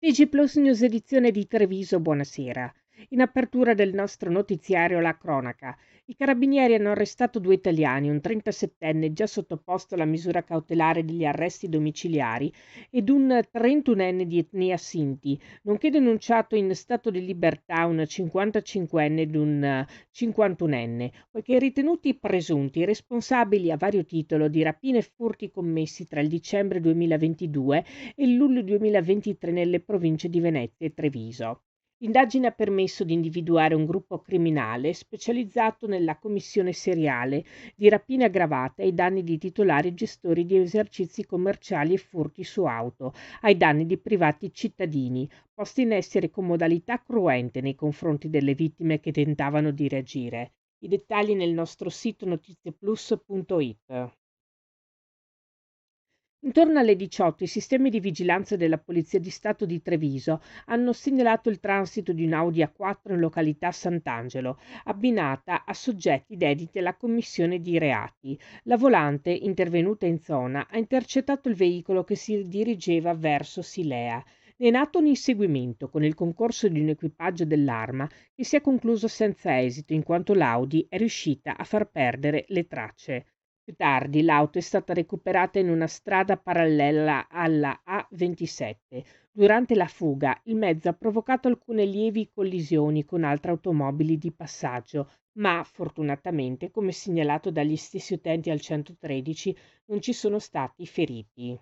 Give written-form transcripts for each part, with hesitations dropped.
TG Plus News edizione di Treviso, buonasera. In apertura del nostro notiziario la cronaca. I carabinieri hanno arrestato 2 italiani, un 37enne già sottoposto alla misura cautelare degli arresti domiciliari ed un 31enne di etnia Sinti, nonché denunciato in stato di libertà un 55enne ed un 51enne, poiché ritenuti presunti responsabili a vario titolo di rapine e furti commessi tra il dicembre 2022 e il luglio 2023 nelle province di Venezia e Treviso. L'indagine ha permesso di individuare un gruppo criminale specializzato nella commissione seriale di rapine aggravate ai danni di titolari e gestori di esercizi commerciali e furti su auto, ai danni di privati cittadini, posti in essere con modalità cruente nei confronti delle vittime che tentavano di reagire. I dettagli nel nostro sito notizieplus.it. Intorno alle 18 i sistemi di vigilanza della Polizia di Stato di Treviso hanno segnalato il transito di un'Audi A4 in località Sant'Angelo, abbinata a soggetti dediti alla commissione di reati. La volante, intervenuta in zona, ha intercettato il veicolo che si dirigeva verso Silea. Ne è nato un inseguimento con il concorso di un equipaggio dell'Arma che si è concluso senza esito in quanto l'Audi è riuscita a far perdere le tracce. Più tardi l'auto è stata recuperata in una strada parallela alla A27. Durante la fuga il mezzo ha provocato alcune lievi collisioni con altre automobili di passaggio, ma fortunatamente, come segnalato dagli stessi utenti al 113, non ci sono stati feriti.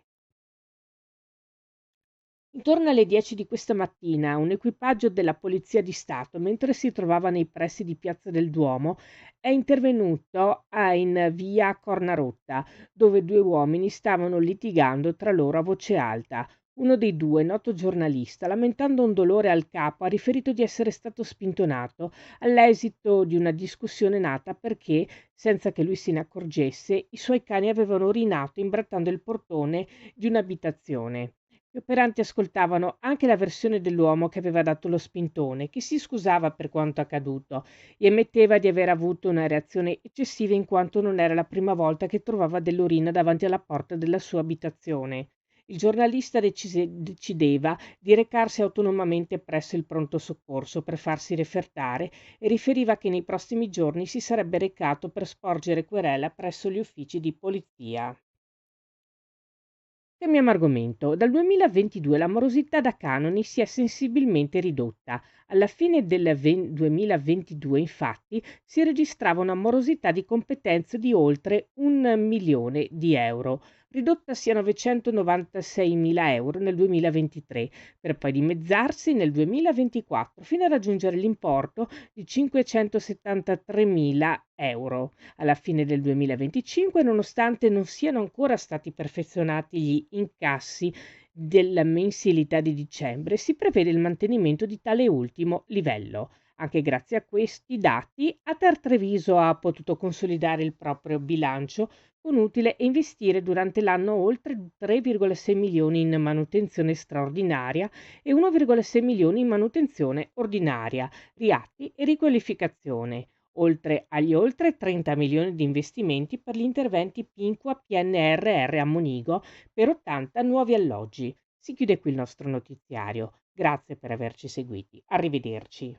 Intorno alle 10 di questa mattina un equipaggio della Polizia di Stato, mentre si trovava nei pressi di Piazza del Duomo, è intervenuto in via Cornarotta, dove 2 uomini stavano litigando tra loro a voce alta. Uno dei 2, noto giornalista, lamentando un dolore al capo, ha riferito di essere stato spintonato all'esito di una discussione nata perché, senza che lui se ne accorgesse, i suoi cani avevano urinato imbrattando il portone di un'abitazione. Gli operanti ascoltavano anche la versione dell'uomo che aveva dato lo spintone, che si scusava per quanto accaduto e ammetteva di aver avuto una reazione eccessiva in quanto non era la prima volta che trovava dell'urina davanti alla porta della sua abitazione. Il giornalista decideva di recarsi autonomamente presso il pronto soccorso per farsi refertare e riferiva che nei prossimi giorni si sarebbe recato per sporgere querela presso gli uffici di polizia. Cambiamo argomento. Dal 2022 la morosità da canoni si è sensibilmente ridotta. Alla fine del 2022, infatti, si registrava una morosità di competenze di oltre 1 milione di euro, ridottasi a 996 mila euro nel 2023, per poi dimezzarsi nel 2024 fino a raggiungere l'importo di 573 mila euro alla fine del 2025, nonostante non siano ancora stati perfezionati gli incassi della mensilità di dicembre, si prevede il mantenimento di tale ultimo livello. Anche grazie a questi dati, Ater Treviso ha potuto consolidare il proprio bilancio con utile e investire durante l'anno oltre 3,6 milioni in manutenzione straordinaria e 1,6 milioni in manutenzione ordinaria, riatti e riqualificazione oltre agli oltre 30 milioni di investimenti per gli interventi Pinqua PNRR a Monigo per 80 nuovi alloggi. Si chiude qui il nostro notiziario. Grazie per averci seguiti. Arrivederci.